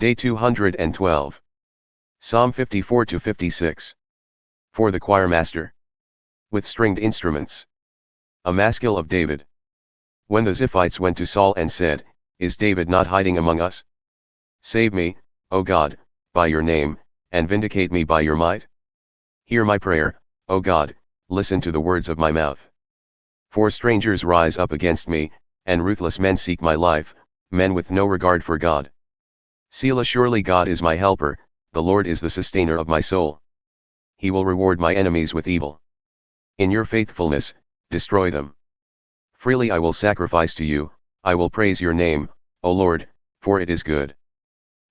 Day 212. Psalm 54-56. For the choirmaster. With stringed instruments. A Maskil of David. When the Ziphites went to Saul and said, Is David not hiding among us? Save me, O God, by your name, and vindicate me by your might. Hear my prayer, O God, listen to the words of my mouth. For strangers rise up against me, and ruthless men seek my life, men with no regard for God. Selah Surely God is my helper, the Lord is the sustainer of my soul. He will reward my enemies with evil. In your faithfulness, destroy them. Freely I will sacrifice to you, I will praise your name, O Lord, for it is good.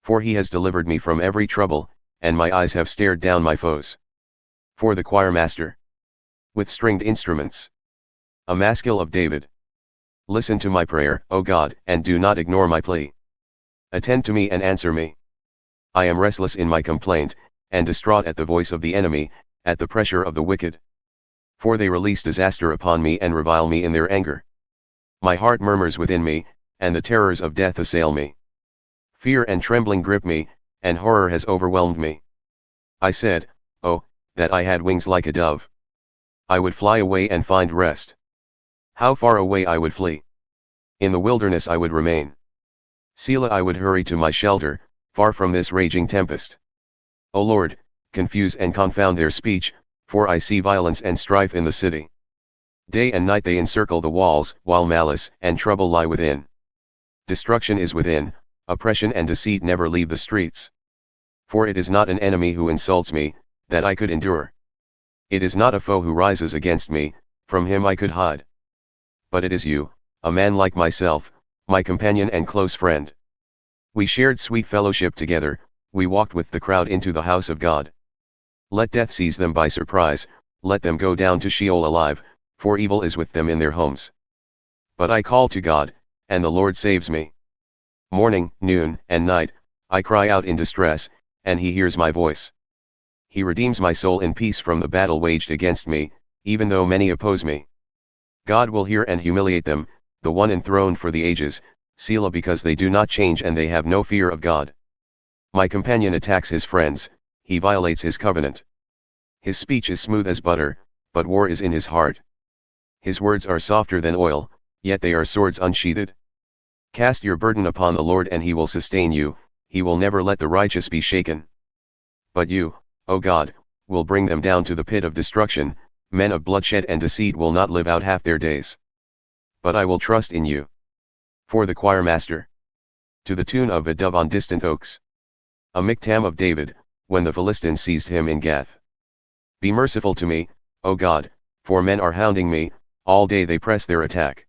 For he has delivered me from every trouble, and my eyes have stared down my foes. For the choirmaster. With stringed instruments. A Maskil of David. Listen to my prayer, O God, and do not ignore my plea. Attend to me and answer me. I am restless in my complaint, and distraught at the voice of the enemy, at the pressure of the wicked. For they release disaster upon me and revile me in their anger. My heart murmurs within me, and the terrors of death assail me. Fear and trembling grip me, and horror has overwhelmed me. I said, Oh, that I had wings like a dove. I would fly away and find rest. How far away I would flee. In the wilderness I would remain. Selah I would hurry to my shelter, far from this raging tempest. O Lord, confuse and confound their speech, for I see violence and strife in the city. Day and night they encircle the walls, while malice and trouble lie within. Destruction is within, oppression and deceit never leave the streets. For it is not an enemy who insults me, that I could endure. It is not a foe who rises against me, from him I could hide. But it is you, a man like myself, my companion and close friend. We shared sweet fellowship together, we walked with the crowd into the house of God. Let death seize them by surprise, let them go down to Sheol alive, for evil is with them in their homes. But I call to God, and the Lord saves me. Morning, noon, and night, I cry out in distress, and he hears my voice. He redeems my soul in peace from the battle waged against me, even though many oppose me. God will hear and humiliate them, the one enthroned for the ages, Selah, because they do not change and they have no fear of God. My companion attacks his friends, he violates his covenant. His speech is smooth as butter, but war is in his heart. His words are softer than oil, yet they are swords unsheathed. Cast your burden upon the Lord and he will sustain you, he will never let the righteous be shaken. But you, O God, will bring them down to the pit of destruction, men of bloodshed and deceit will not live out half their days. But I will trust in you. For the choirmaster. To the tune of a dove on distant oaks. A Miktam of David, when the Philistines seized him in Gath. Be merciful to me, O God, for men are hounding me, all day they press their attack.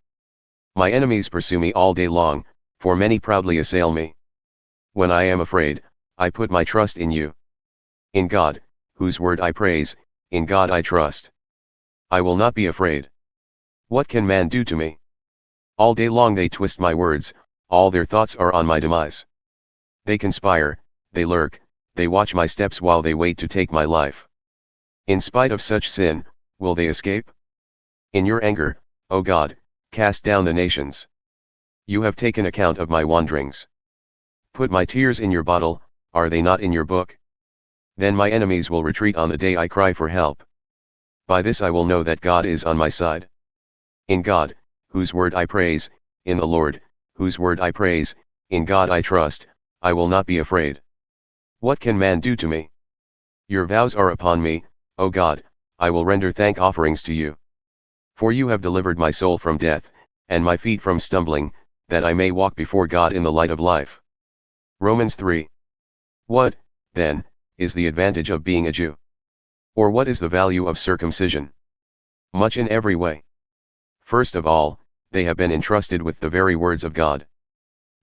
My enemies pursue me all day long, for many proudly assail me. When I am afraid, I put my trust in you. In God, whose word I praise, in God I trust. I will not be afraid. What can man do to me? All day long they twist my words, all their thoughts are on my demise. They conspire, they lurk, they watch my steps while they wait to take my life. In spite of such sin, will they escape? In your anger, O God, cast down the nations. You have taken account of my wanderings. Put my tears in your bottle, are they not in your book? Then my enemies will retreat on the day I cry for help. By this I will know that God is on my side. In God, whose word I praise, in the Lord, whose word I praise, in God I trust, I will not be afraid. What can man do to me? Your vows are upon me, O God, I will render thank offerings to you. For you have delivered my soul from death, and my feet from stumbling, that I may walk before God in the light of life. Romans 3. What, then, is the advantage of being a Jew? Or what is the value of circumcision? Much in every way. First of all, they have been entrusted with the very words of God.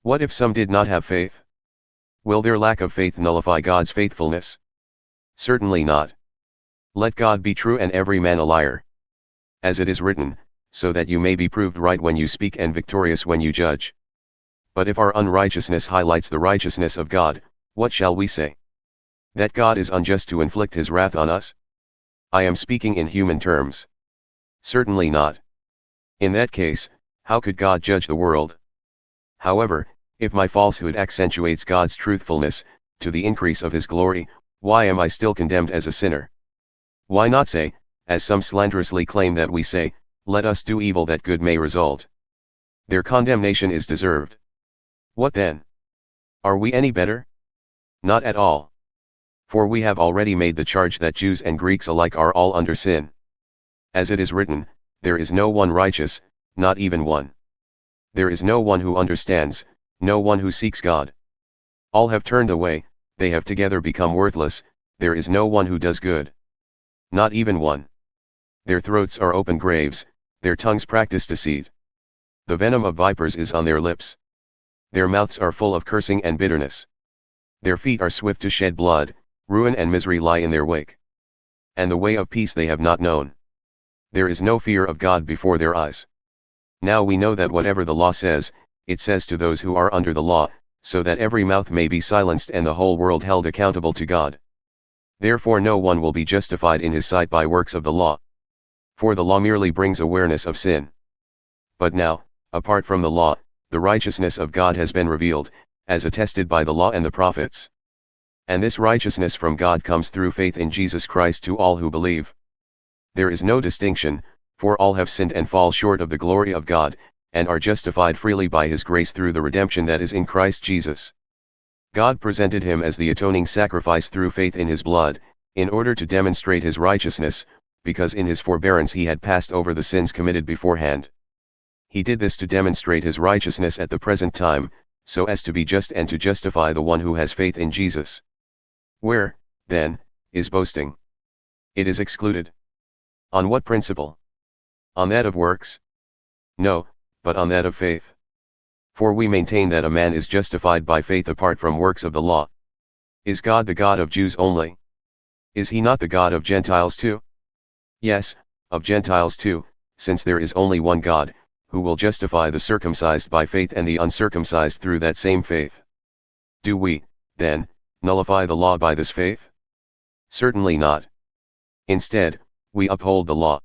What if some did not have faith? Will their lack of faith nullify God's faithfulness? Certainly not. Let God be true and every man a liar. As it is written, so that you may be proved right when you speak and victorious when you judge. But if our unrighteousness highlights the righteousness of God, what shall we say? That God is unjust to inflict his wrath on us? I am speaking in human terms. Certainly not. In that case, how could God judge the world? However, If my falsehood accentuates God's truthfulness, to the increase of his glory, why am I still condemned as a sinner? Why not say, as some slanderously claim that we say, let us do evil that good may result? Their condemnation is deserved. What then? Are we any better? Not at all. For we have already made the charge that Jews and Greeks alike are all under sin. As it is written, there is no one righteous, not even one. There is no one who understands, no one who seeks God. All have turned away, they have together become worthless, there is no one who does good. Not even one. Their throats are open graves, their tongues practice deceit. The venom of vipers is on their lips. Their mouths are full of cursing and bitterness. Their feet are swift to shed blood, ruin and misery lie in their wake. And the way of peace they have not known. There is no fear of God before their eyes. Now we know that whatever the law says, it says to those who are under the law, so that every mouth may be silenced and the whole world held accountable to God. Therefore no one will be justified in his sight by works of the law. For the law merely brings awareness of sin. But now, apart from the law, the righteousness of God has been revealed, as attested by the law and the prophets. And this righteousness from God comes through faith in Jesus Christ to all who believe. There is no distinction, for all have sinned and fall short of the glory of God, and are justified freely by his grace through the redemption that is in Christ Jesus. God presented him as the atoning sacrifice through faith in his blood, in order to demonstrate his righteousness, because in his forbearance he had passed over the sins committed beforehand. He did this to demonstrate his righteousness at the present time, so as to be just and to justify the one who has faith in Jesus. Where, then, is boasting? It is excluded. On what principle? On that of works? No, but on that of faith. For we maintain that a man is justified by faith apart from works of the law. Is God the God of Jews only? Is he not the God of Gentiles too? Yes, of Gentiles too, since there is only one God, who will justify the circumcised by faith and the uncircumcised through that same faith. Do we, then, nullify the law by this faith? Certainly not. Instead, we uphold the law.